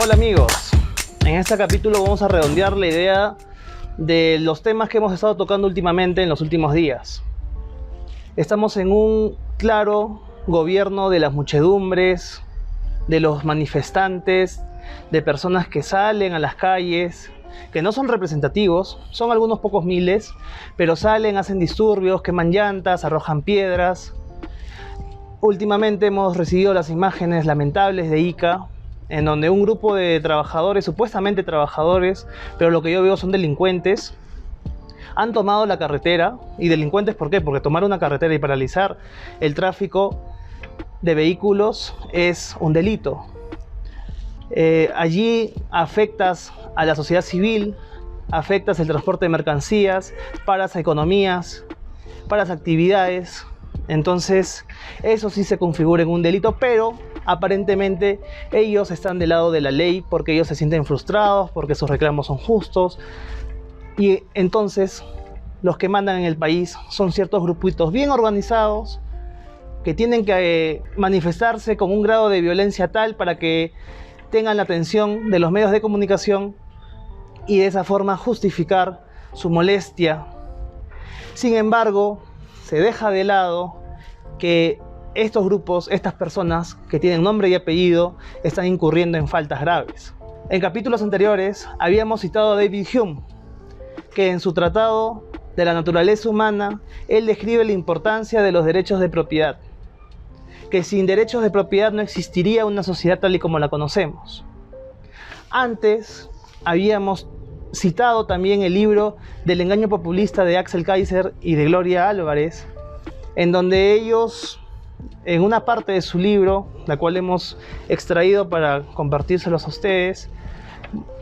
Hola amigos, en este capítulo vamos a redondear la idea de los temas que hemos estado tocando últimamente en los últimos días. Estamos en un claro gobierno de las muchedumbres, de los manifestantes, de personas que salen a las calles, que no son representativos, son algunos pocos miles, pero salen, hacen disturbios, queman llantas, arrojan piedras. Últimamente hemos recibido las imágenes lamentables de Ica, en donde un grupo de trabajadores, supuestamente trabajadores, pero lo que yo veo son delincuentes, han tomado la carretera. Y delincuentes, ¿por qué? Porque tomar una carretera y paralizar el tráfico de vehículos es un delito. Allí afectas a la sociedad civil, afectas el transporte de mercancías, paras a economías, paras a actividades. Entonces eso sí se configura en un delito, pero aparentemente ellos están del lado de la ley porque ellos se sienten frustrados, porque sus reclamos son justos. Y entonces los que mandan en el país son ciertos grupitos bien organizados que tienen que manifestarse con un grado de violencia tal para que tengan la atención de los medios de comunicación y de esa forma justificar su molestia. Sin embargo, se deja de lado que estos grupos, estas personas que tienen nombre y apellido, están incurriendo en faltas graves. En capítulos anteriores habíamos citado a David Hume, que en su tratado de la naturaleza humana, él describe la importancia de los derechos de propiedad, que sin derechos de propiedad no existiría una sociedad tal y como la conocemos. Antes habíamos citado también el libro del engaño populista de Axel Kaiser y de Gloria Álvarez, en donde ellos, en una parte de su libro, la cual hemos extraído para compartírselos a ustedes,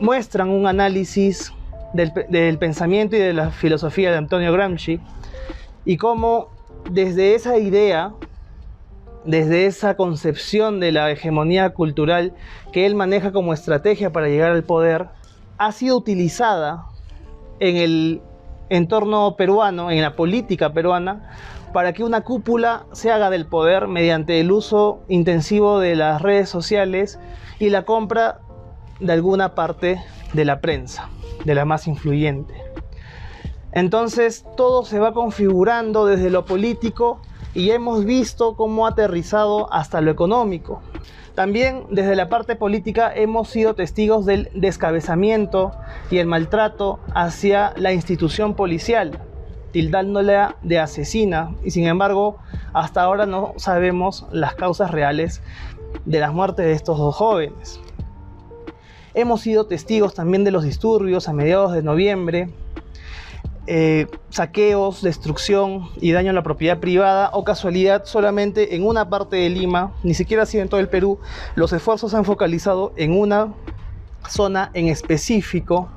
muestran un análisis del pensamiento y de la filosofía de Antonio Gramsci, y cómo desde esa idea, desde esa concepción de la hegemonía cultural que él maneja como estrategia para llegar al poder, ha sido utilizada en el entorno peruano, en la política peruana, para que una cúpula se haga del poder mediante el uso intensivo de las redes sociales y la compra de alguna parte de la prensa, de la más influyente. Entonces todo se va configurando desde lo político y hemos visto cómo ha aterrizado hasta lo económico. También desde la parte política hemos sido testigos del descabezamiento y el maltrato hacia la institución policial, tildándola de asesina, y sin embargo hasta ahora no sabemos las causas reales de las muertes de estos dos jóvenes. Hemos sido testigos también de los disturbios a mediados de noviembre, saqueos, destrucción y daño a la propiedad privada, o casualidad solamente en una parte de Lima, ni siquiera ha sido en todo el Perú. Los esfuerzos se han focalizado en una zona en específico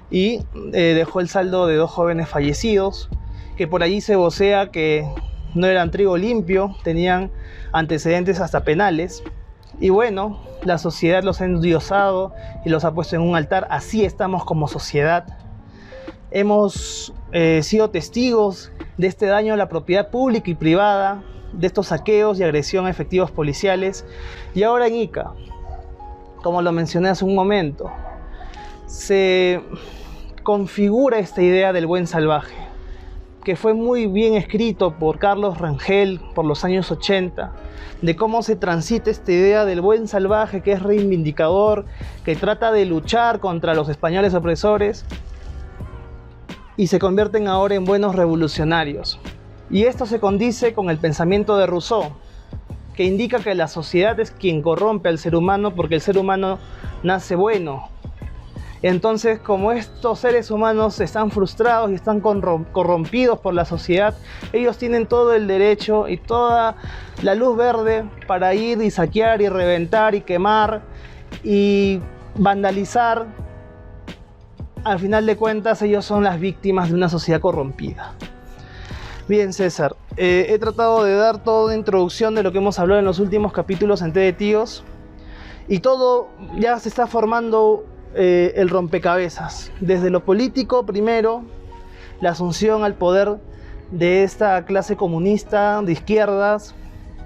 y dejó el saldo de dos jóvenes fallecidos, que por allí se vocea que no eran trigo limpio, tenían antecedentes hasta penales. Y bueno, la sociedad los ha endiosado y los ha puesto en un altar. Así estamos como sociedad. Hemos sido testigos de este daño a la propiedad pública y privada, de estos saqueos y agresión a efectivos policiales. Y ahora en Ica, como lo mencioné hace un momento, se configura esta idea del buen salvaje, que fue muy bien escrito por Carlos Rangel por los años 80, de cómo se transita esta idea del buen salvaje que es reivindicador, que trata de luchar contra los españoles opresores, y se convierten ahora en buenos revolucionarios. Y esto se condice con el pensamiento de Rousseau, que indica que la sociedad es quien corrompe al ser humano porque el ser humano nace bueno. Entonces, como estos seres humanos están frustrados y están corrompidos por la sociedad, ellos tienen todo el derecho y toda la luz verde para ir y saquear y reventar y quemar y vandalizar. Al final de cuentas, ellos son las víctimas de una sociedad corrompida. Bien, César, he tratado de dar toda una introducción de lo que hemos hablado en los últimos capítulos en Té de Tíos, y todo ya se está formando el rompecabezas. Desde lo político, primero, la asunción al poder de esta clase comunista de izquierdas,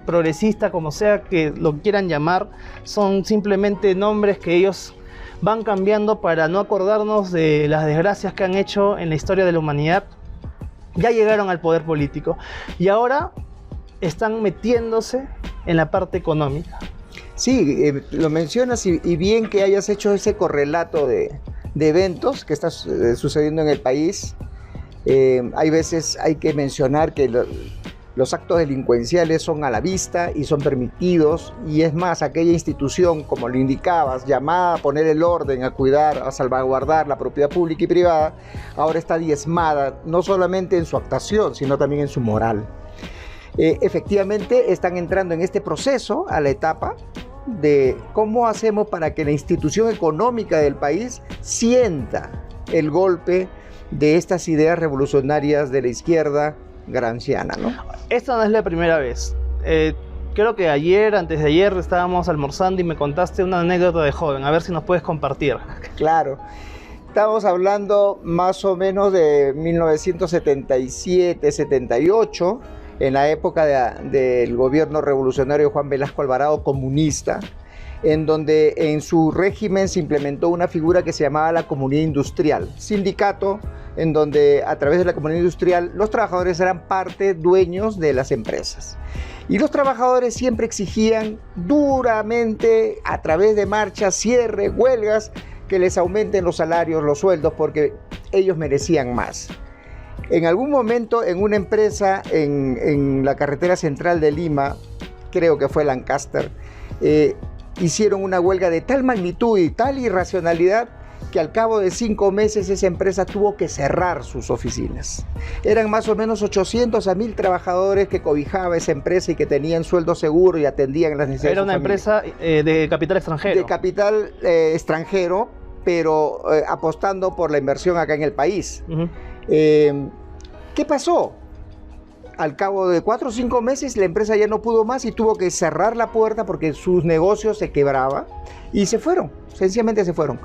progresista, como sea que lo quieran llamar, son simplemente nombres que ellos van cambiando para no acordarnos de las desgracias que han hecho en la historia de la humanidad. Ya llegaron al poder político y ahora están metiéndose en la parte económica. Sí, lo mencionas y bien que hayas hecho ese correlato de eventos que está sucediendo en el país. Hay veces hay que mencionar que los actos delincuenciales son a la vista y son permitidos, y es más, aquella institución, como lo indicabas, llamada a poner el orden, a cuidar, a salvaguardar la propiedad pública y privada, ahora está diezmada, no solamente en su actuación, sino también en su moral. Efectivamente, están entrando en este proceso a la etapa de cómo hacemos para que la institución económica del país sienta el golpe de estas ideas revolucionarias de la izquierda gramsciana, ¿no? Esta no es la primera vez. Creo que ayer, antes de ayer, estábamos almorzando y me contaste una anécdota de joven. A ver si nos puedes compartir. Claro. Estamos hablando más o menos de 1977, 78, en la época del gobierno revolucionario de Juan Velasco Alvarado, comunista, en donde en su régimen se implementó una figura que se llamaba la comunidad industrial, sindicato en donde a través de la comunidad industrial los trabajadores eran parte, dueños de las empresas. Y los trabajadores siempre exigían duramente, a través de marchas, cierre, huelgas, que les aumenten los salarios, los sueldos, porque ellos merecían más. En algún momento, en una empresa en la carretera central de Lima, creo que fue Lancaster, hicieron una huelga de tal magnitud y tal irracionalidad que al cabo de 5 meses esa empresa tuvo que cerrar sus oficinas. Eran más o menos 800 a 1000 trabajadores que cobijaba esa empresa y que tenían sueldo seguro y atendían las necesidades. Era una empresa de capital extranjero. De capital extranjero, pero apostando por la inversión acá en el país. ¿Qué pasó? Al cabo de 4 o 5 meses la empresa ya no pudo más y tuvo que cerrar la puerta porque sus negocios se quebraban y se fueron, sencillamente se fueron.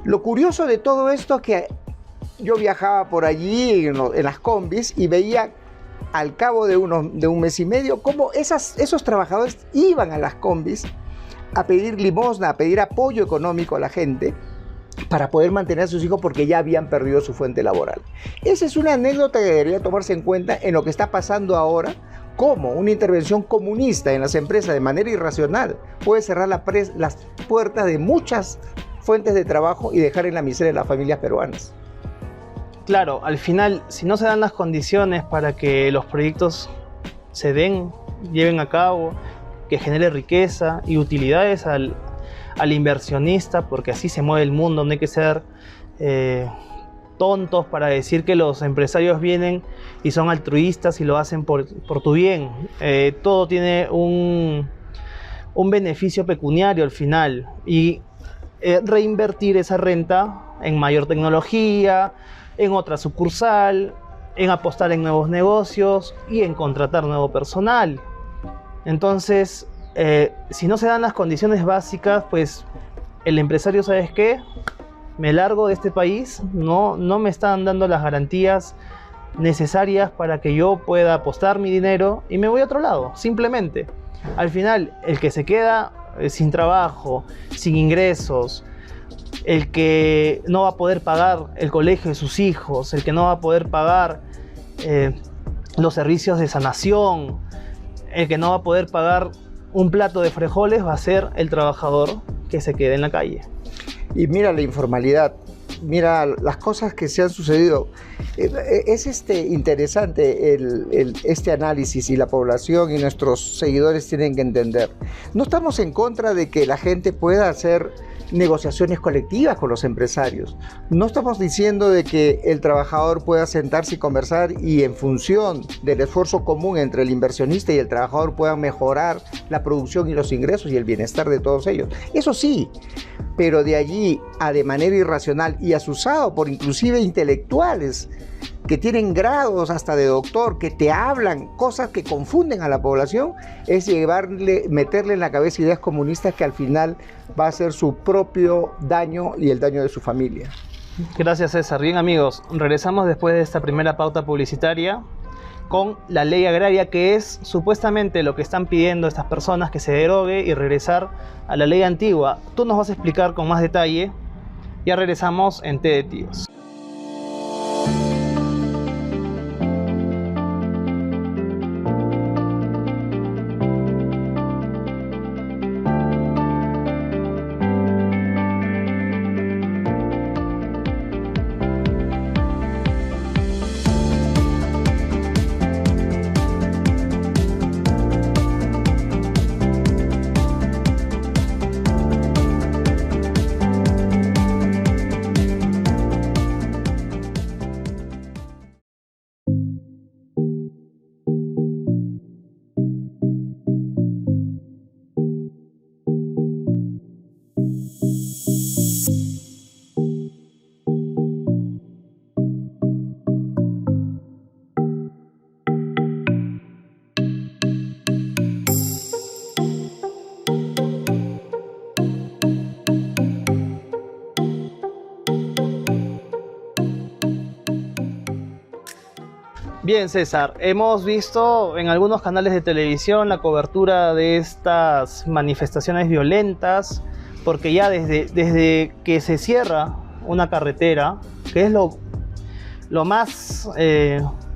Lo curioso de todo esto es que yo viajaba por allí en las combis y veía al cabo de un mes y medio cómo esos trabajadores iban a las combis a pedir limosna, a pedir apoyo económico a la gente para poder mantener a sus hijos porque ya habían perdido su fuente laboral. Esa es una anécdota que debería tomarse en cuenta en lo que está pasando ahora, cómo una intervención comunista en las empresas de manera irracional puede cerrar las puertas de muchas fuentes de trabajo y dejar en la miseria a las familias peruanas. Claro, al final, si no se dan las condiciones para que los proyectos se lleven a cabo, que genere riqueza y utilidades al inversionista, porque así se mueve el mundo, no hay que ser tontos para decir que los empresarios vienen y son altruistas y lo hacen por tu bien. Todo tiene un beneficio pecuniario al final, y reinvertir esa renta en mayor tecnología, en otra sucursal, en apostar en nuevos negocios y en contratar nuevo personal. Entonces, si no se dan las condiciones básicas, pues el empresario, ¿sabes qué? Me largo de este país, no me están dando las garantías necesarias para que yo pueda apostar mi dinero y me voy a otro lado, simplemente. Al final, el que se queda sin trabajo, sin ingresos, el que no va a poder pagar el colegio de sus hijos, el que no va a poder pagar los servicios de sanación, el que no va a poder pagar un plato de frijoles, va a ser el trabajador que se quede en la calle. Y mira la informalidad, mira las cosas que se han sucedido. Es interesante este análisis, y la población y nuestros seguidores tienen que entender. No estamos en contra de que la gente pueda hacer negociaciones colectivas con los empresarios. No estamos diciendo de que el trabajador pueda sentarse y conversar y en función del esfuerzo común entre el inversionista y el trabajador puedan mejorar la producción y los ingresos y el bienestar de todos ellos. Eso sí, pero de allí a de manera irracional y asusado por inclusive intelectuales que tienen grados hasta de doctor, que te hablan cosas que confunden a la población, es meterle en la cabeza ideas comunistas que al final va a ser su propio daño y el daño de su familia. Gracias, César. Bien, amigos, regresamos después de esta primera pauta publicitaria con la ley agraria, que es supuestamente lo que están pidiendo estas personas, que se derogue y regresar a la ley antigua. Tú nos vas a explicar con más detalle. Ya regresamos en Té de Tíos. Bien, César, hemos visto en algunos canales de televisión la cobertura de estas manifestaciones violentas, porque ya desde que se cierra una carretera, que es lo más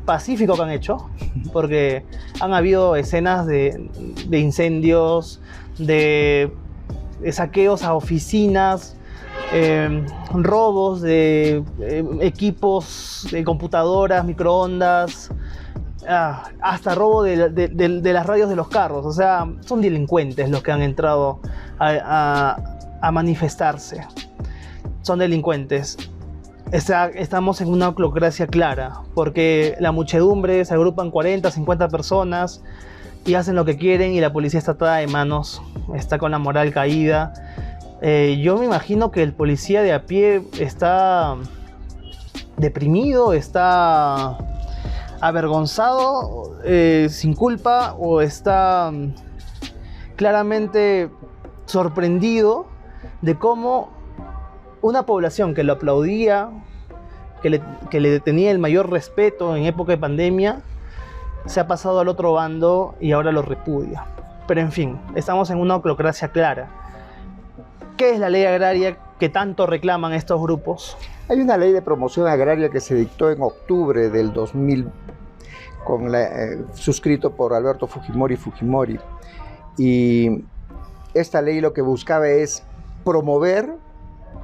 pacífico que han hecho, porque han habido escenas de incendios, de saqueos a oficinas, robos de equipos, de computadoras, microondas, hasta robo de las radios de los carros. O sea, son delincuentes los que han entrado a manifestarse. Son delincuentes. Estamos en una autocracia clara, porque la muchedumbre se agrupan 40, 50 personas y hacen lo que quieren, y la policía está atada de manos, está con la moral caída. Yo me imagino que el policía de a pie está deprimido, está avergonzado, sin culpa, o está claramente sorprendido de cómo una población que lo aplaudía, que le tenía el mayor respeto en época de pandemia, se ha pasado al otro bando y ahora lo repudia. Pero en fin, estamos en una autocracia clara. ¿Qué es la ley agraria que tanto reclaman estos grupos? Hay una ley de promoción agraria que se dictó en octubre del 2000, suscrito por Alberto Fujimori. Y esta ley lo que buscaba es promover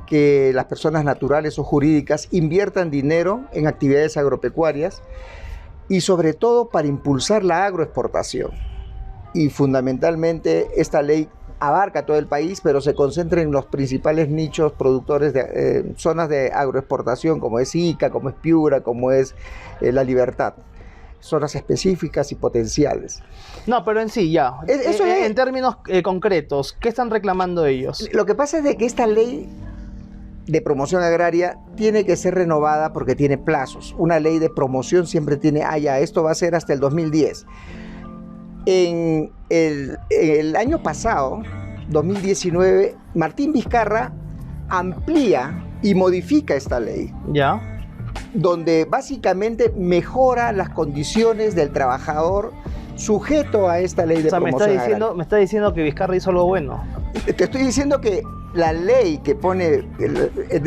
que las personas naturales o jurídicas inviertan dinero en actividades agropecuarias, y sobre todo para impulsar la agroexportación. Y fundamentalmente esta ley abarca todo el país, pero se concentra en los principales nichos productores de zonas de agroexportación, como es Ica, como es Piura, como es La Libertad. Zonas específicas y potenciales. No, pero en sí ya. En términos concretos, ¿qué están reclamando ellos? Lo que pasa es de que esta ley de promoción agraria tiene que ser renovada porque tiene plazos. Una ley de promoción siempre tiene, esto va a ser hasta el 2010. En el año pasado, 2019, Martín Vizcarra amplía y modifica esta ley. Ya. Donde básicamente mejora las condiciones del trabajador sujeto a esta ley de promoción agraria. Me está diciendo que Vizcarra hizo algo bueno. Te estoy diciendo que la ley que pone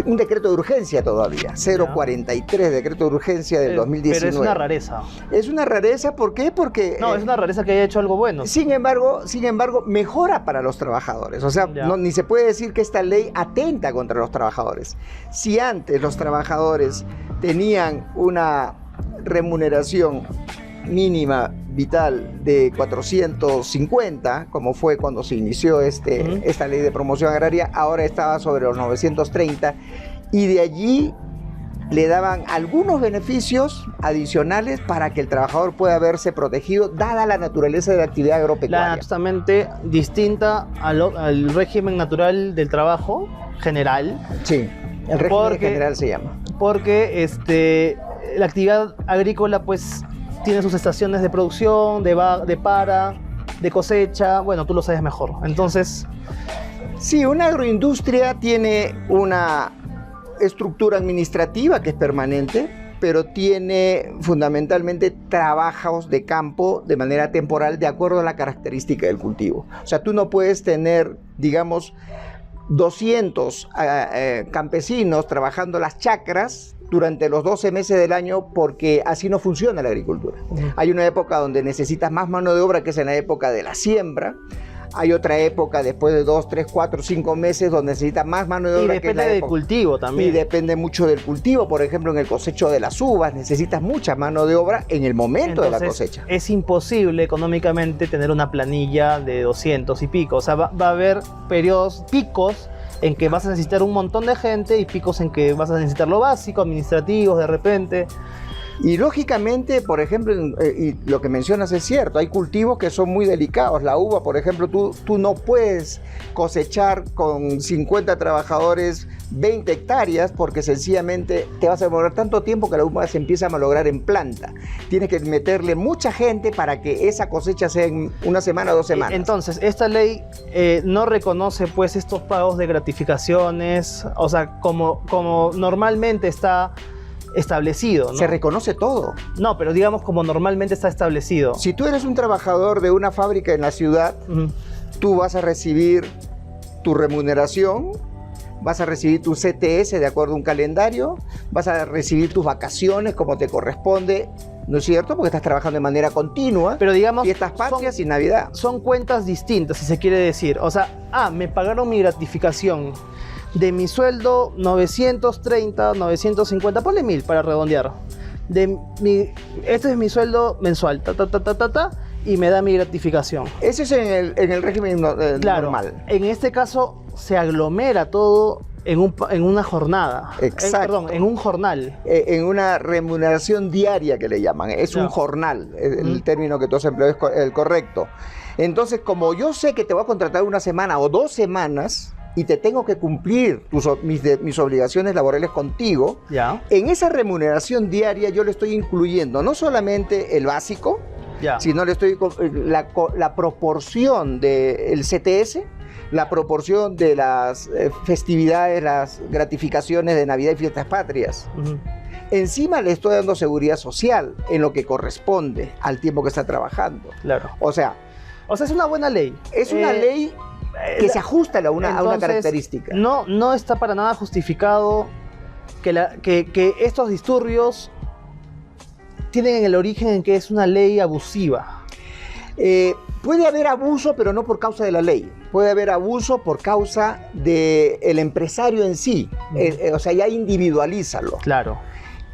un decreto de urgencia todavía, 043, decreto de urgencia del 2019. Pero es una rareza. Es una rareza, ¿por qué? Porque... No, es una rareza que haya hecho algo bueno. Sin embargo, mejora para los trabajadores. O sea, ni se puede decir que esta ley atenta contra los trabajadores. Si antes los trabajadores tenían una remuneración mínima vital de 450, como fue cuando se inició esta ley de promoción agraria, ahora estaba sobre los 930, y de allí le daban algunos beneficios adicionales para que el trabajador pueda verse protegido, dada la naturaleza de la actividad agropecuaria. Totalmente distinta al régimen natural del trabajo general. Sí, el régimen general se llama. Porque la actividad agrícola pues tiene sus estaciones de producción, de para, de cosecha. Bueno, tú lo sabes mejor. Entonces... Sí, una agroindustria tiene una estructura administrativa que es permanente, pero tiene fundamentalmente trabajos de campo de manera temporal de acuerdo a la característica del cultivo. O sea, tú no puedes tener, digamos, 200 campesinos trabajando las chacras durante los 12 meses del año, porque así no funciona la agricultura. Hay una época donde necesitas más mano de obra, que es en la época de la siembra. Hay otra época después de 2, 3, 4, 5 meses donde necesitas más mano de obra. Y depende del cultivo también. Y depende mucho del cultivo. Por ejemplo, en el cosecho de las uvas necesitas mucha mano de obra en el momento de la cosecha. Es imposible económicamente tener una planilla de 200 y pico. O sea, va a haber periodos, picos en que vas a necesitar un montón de gente y picos en que vas a necesitar lo básico, administrativos de repente. Y lógicamente, por ejemplo, y lo que mencionas es cierto, hay cultivos que son muy delicados. La uva, por ejemplo, tú no puedes cosechar con 50 trabajadores 20 hectáreas porque sencillamente te vas a demorar tanto tiempo que la uva se empieza a malograr en planta. Tienes que meterle mucha gente para que esa cosecha sea en una semana o 2 semanas. Entonces, esta ley no reconoce pues estos pagos de gratificaciones, o sea, como normalmente está establecido, ¿no? Se reconoce todo. No, pero digamos como normalmente está establecido. Si tú eres un trabajador de una fábrica en la ciudad, tú vas a recibir tu remuneración, vas a recibir tu CTS de acuerdo a un calendario, vas a recibir tus vacaciones como te corresponde, ¿no es cierto? Porque estás trabajando de manera continua. Pero digamos, fiestas patrias y Navidad. Son cuentas distintas, si se quiere decir. O sea, me pagaron mi gratificación. De mi sueldo 930, 950, ponle 1000 para redondear. Este es mi sueldo mensual, y me da mi gratificación. Ese es en el régimen normal. En este caso se aglomera todo en una jornada. Exacto. En un jornal. En una remuneración diaria que le llaman. Es un jornal. El término que tú has empleado es el correcto. Entonces, como yo sé que te voy a contratar una semana o 2 semanas, y te tengo que cumplir mis obligaciones laborales contigo, en esa remuneración diaria yo le estoy incluyendo no solamente el básico, sino le estoy la proporción del CTS, la proporción de las festividades, las gratificaciones de Navidad y fiestas patrias. Encima le estoy dando seguridad social en lo que corresponde al tiempo que está trabajando. Claro. O sea, es una buena ley. Es una ley que se ajusta a una característica. No está para nada justificado que estos disturbios tienen el origen en que es una ley abusiva. Puede haber abuso, pero no por causa de la ley. Puede haber abuso por causa del empresario en sí. O sea, ya individualízalo. Claro.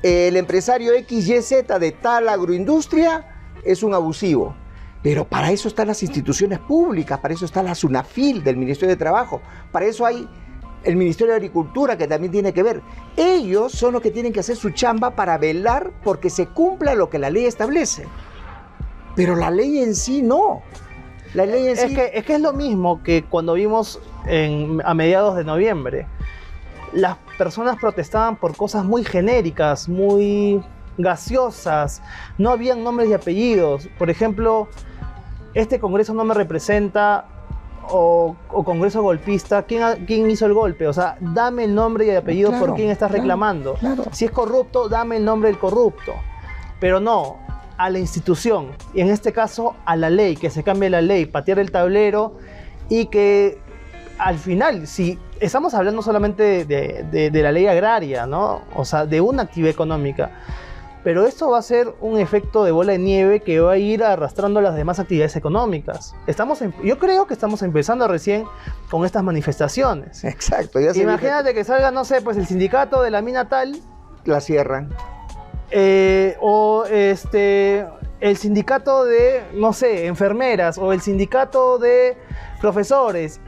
El empresario XYZ de tal agroindustria es un abusivo. Pero para eso están las instituciones públicas, para eso está la SUNAFIL del Ministerio de Trabajo, para eso hay el Ministerio de Agricultura, que también tiene que ver. Ellos son los que tienen que hacer su chamba para velar porque se cumpla lo que la ley establece. Pero la ley en sí no. La ley en sí... Es que es lo mismo que cuando vimos a mediados de noviembre. Las personas protestaban por cosas muy genéricas, muy gaseosas, no habían nombres y apellidos. Por ejemplo, este Congreso no me representa, o Congreso golpista, ¿quién hizo el golpe? O sea, dame el nombre y el apellido por quién estás reclamando. Claro. Si es corrupto, dame el nombre del corrupto. Pero no, a la institución, y en este caso a la ley, que se cambie la ley, patear el tablero, y que al final, si estamos hablando solamente de la ley agraria, ¿no? O sea, de una actividad económica, pero esto va a ser un efecto de bola de nieve que va a ir arrastrando las demás actividades económicas. Yo creo que estamos empezando recién con estas manifestaciones. Exacto. Imagínate que salga, no sé, pues el sindicato de la mina tal. La cierran. El sindicato de, no sé, enfermeras, o el sindicato de profesores.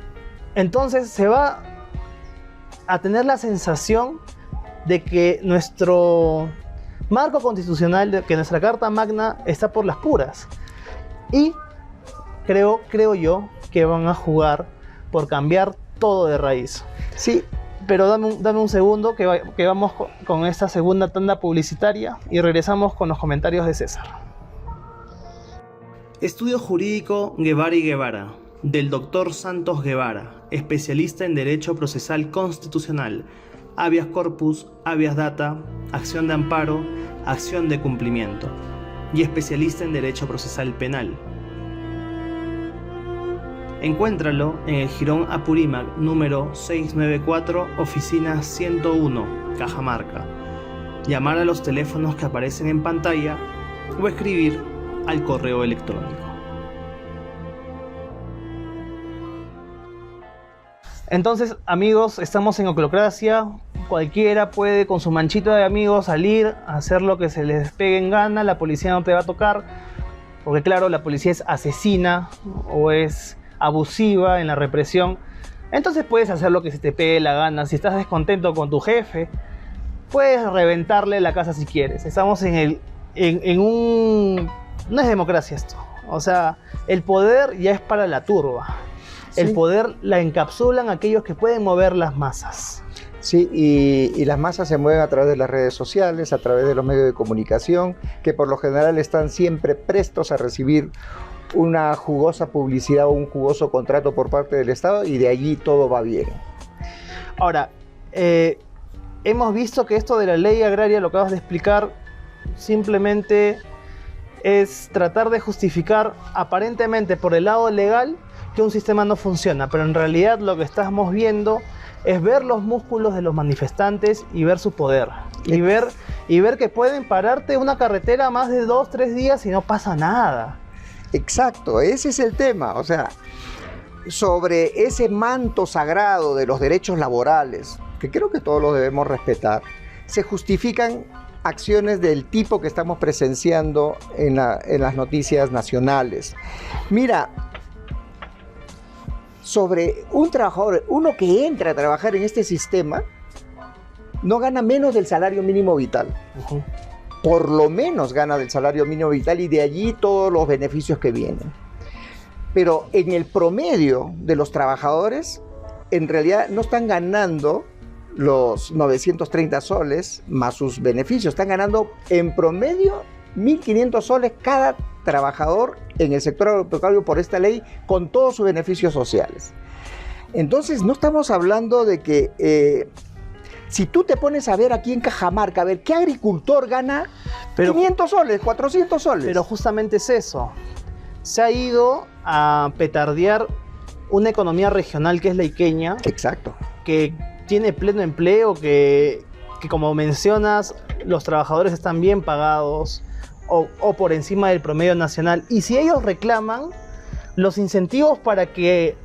Entonces se va a tener la sensación de que nuestro marco constitucional, que nuestra Carta Magna está por las puras. Y creo yo que van a jugar por cambiar todo de raíz. Sí. Pero dame un segundo que vamos con esta segunda tanda publicitaria y regresamos con los comentarios de César. Estudio Jurídico Guevara y Guevara, del Dr. Santos Guevara, especialista en Derecho Procesal Constitucional. habeas corpus, habeas data, acción de amparo, acción de cumplimiento y especialista en Derecho Procesal Penal. Encuéntralo en el Jirón Apurímac número 694, oficina 101, Cajamarca. Llamar a los teléfonos que aparecen en pantalla o escribir al correo electrónico. Entonces, amigos, estamos en Oclocracia. Cualquiera puede con su manchito de amigos salir a hacer lo que se les pegue en gana. La policía no te va a tocar, porque claro, la policía es asesina o es abusiva en la represión. Entonces puedes hacer lo que se te pegue la gana. Si estás descontento con tu jefe, puedes reventarle la casa si quieres. Estamos en un... No es democracia esto. O sea, el poder ya es para la turba. Sí. El poder la encapsulan aquellos que pueden mover las masas. Sí, y las masas se mueven a través de las redes sociales, a través de los medios de comunicación, que por lo general están siempre prestos a recibir una jugosa publicidad o un jugoso contrato por parte del Estado, y de allí todo va bien. Ahora, hemos visto que esto de la ley agraria, lo que acabas de explicar, simplemente es tratar de justificar aparentemente por el lado legal que un sistema no funciona, pero en realidad lo que estamos viendo es ver los músculos de los manifestantes y ver su poder. Y ver que pueden pararte una carretera más de 2-3 días y no pasa nada. Exacto, ese es el tema. O sea, sobre ese manto sagrado de los derechos laborales, que creo que todos los debemos respetar, se justifican acciones del tipo que estamos presenciando en las noticias nacionales. Mira, sobre un trabajador, uno que entra a trabajar en este sistema, no gana menos del salario mínimo vital. Por lo menos gana del salario mínimo vital, y de allí todos los beneficios que vienen. Pero en el promedio de los trabajadores, en realidad no están ganando los 930 soles más sus beneficios. Están ganando en promedio 1.500 soles cada trabajador en el sector agropecuario por esta ley, con todos sus beneficios sociales. Entonces no estamos hablando de que si tú te pones a ver aquí en Cajamarca, a ver qué agricultor gana 500 soles, 400 soles. Pero justamente es eso. Se ha ido a petardear una economía regional que es la iqueña. Exacto. Que tiene pleno empleo, que como mencionas, los trabajadores están bien pagados o por encima del promedio nacional. Y si ellos reclaman, los incentivos para que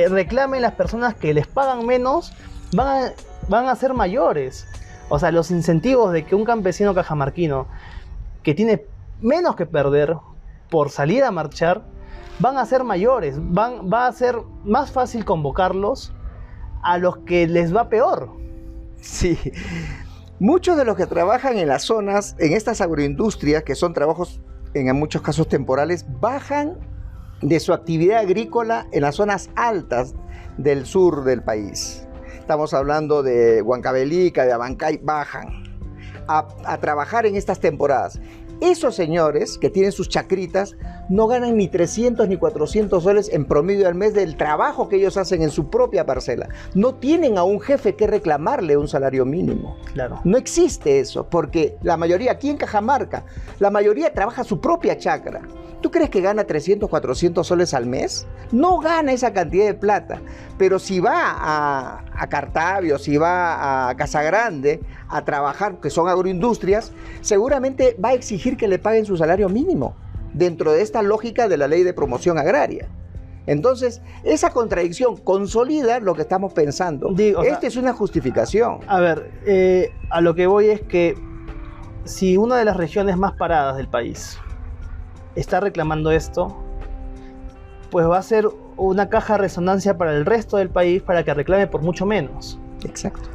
reclamen las personas que les pagan menos van a ser mayores. O sea, los incentivos de que un campesino cajamarquino que tiene menos que perder por salir a marchar van a ser mayores. Va a ser más fácil convocarlos a los que les va peor. Sí. Muchos de los que trabajan en las zonas, en estas agroindustrias, que son trabajos en muchos casos temporales, bajan de su actividad agrícola en las zonas altas del sur del país. Estamos hablando de Huancavelica, de Abancay, bajan a trabajar en estas temporadas. Esos señores que tienen sus chacritas no ganan ni 300 ni 400 soles en promedio al mes del trabajo que ellos hacen en su propia parcela. No tienen a un jefe que reclamarle un salario mínimo. Claro. No existe eso, porque la mayoría, aquí en Cajamarca, la mayoría trabaja su propia chacra. ¿Tú crees que gana 300, 400 soles al mes? No gana esa cantidad de plata. Pero si va a Cartavio, si va a Casagrande a trabajar, que son agroindustrias, seguramente va a exigir que le paguen su salario mínimo, dentro de esta lógica de la ley de promoción agraria. Entonces, esa contradicción consolida lo que estamos pensando. Esta es una justificación. A ver, a lo que voy es que si una de las regiones más paradas del país está reclamando esto, pues va a ser una caja de resonancia para el resto del país para que reclame por mucho menos. Exacto.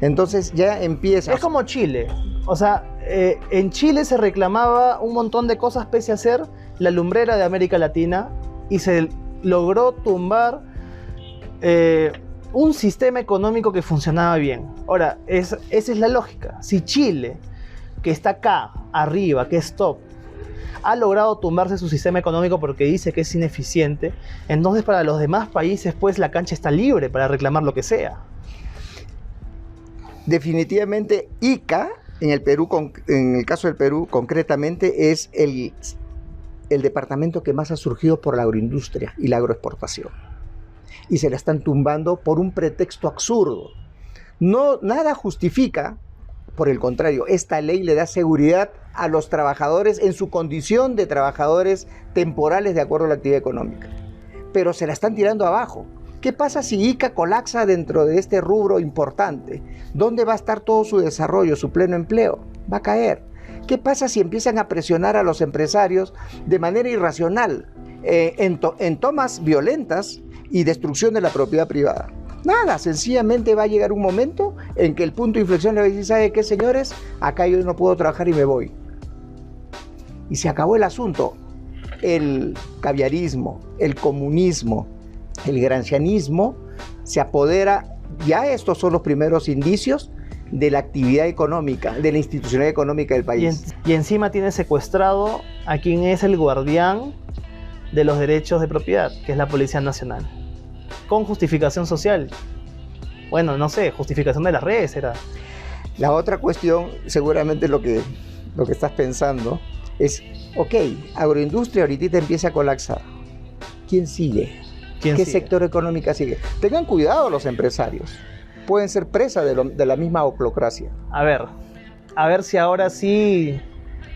Entonces ya empieza... Es como Chile. O sea, en Chile se reclamaba un montón de cosas pese a ser la lumbrera de América Latina, y se logró tumbar un sistema económico que funcionaba bien. Ahora, esa es la lógica. Si Chile, que está acá, arriba, que es top, ha logrado tumbarse su sistema económico porque dice que es ineficiente, entonces para los demás países pues la cancha está libre para reclamar lo que sea. Definitivamente Ica, en el Perú, en el caso del Perú concretamente, es el departamento que más ha surgido por la agroindustria y la agroexportación. Y se la están tumbando por un pretexto absurdo. No, nada justifica, por el contrario, esta ley le da seguridad a los trabajadores en su condición de trabajadores temporales de acuerdo a la actividad económica. Pero se la están tirando abajo. ¿Qué pasa si Ica colapsa dentro de este rubro importante? ¿Dónde va a estar todo su desarrollo, su pleno empleo? Va a caer. ¿Qué pasa si empiezan a presionar a los empresarios de manera irracional en tomas violentas y destrucción de la propiedad privada? Nada, sencillamente va a llegar un momento en que el punto de inflexión le va a decir, ¿sabe qué, señores? Acá yo no puedo trabajar y me voy. Y se acabó el asunto. El caviarismo, el comunismo, el gramscianismo se apodera, ya estos son los primeros indicios de la actividad económica, de la institucionalidad económica del país. Y encima tiene secuestrado a quien es el guardián de los derechos de propiedad, que es la Policía Nacional, con justificación social. Bueno, no sé, justificación de las redes era. La otra cuestión, seguramente lo que estás pensando es, ok, agroindustria ahorita empieza a colapsar. ¿Quién sigue? ¿Qué sector económico sigue? Tengan cuidado los empresarios. Pueden ser presa de la misma oclocracia. A ver si ahora sí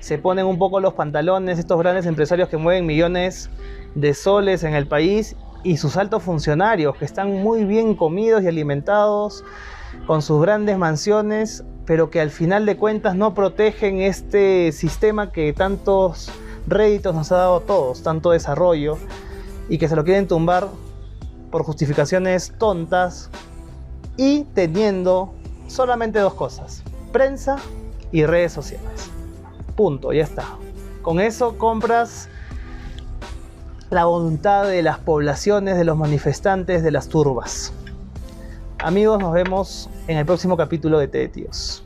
se ponen un poco los pantalones estos grandes empresarios que mueven millones de soles en el país y sus altos funcionarios que están muy bien comidos y alimentados con sus grandes mansiones, pero que al final de cuentas no protegen este sistema que tantos réditos nos ha dado a todos, tanto desarrollo, y que se lo quieren tumbar por justificaciones tontas y teniendo solamente dos cosas: prensa y redes sociales. Punto, ya está. Con eso compras la voluntad de las poblaciones, de los manifestantes, de las turbas. Amigos, nos vemos en el próximo capítulo de Té de Tíos.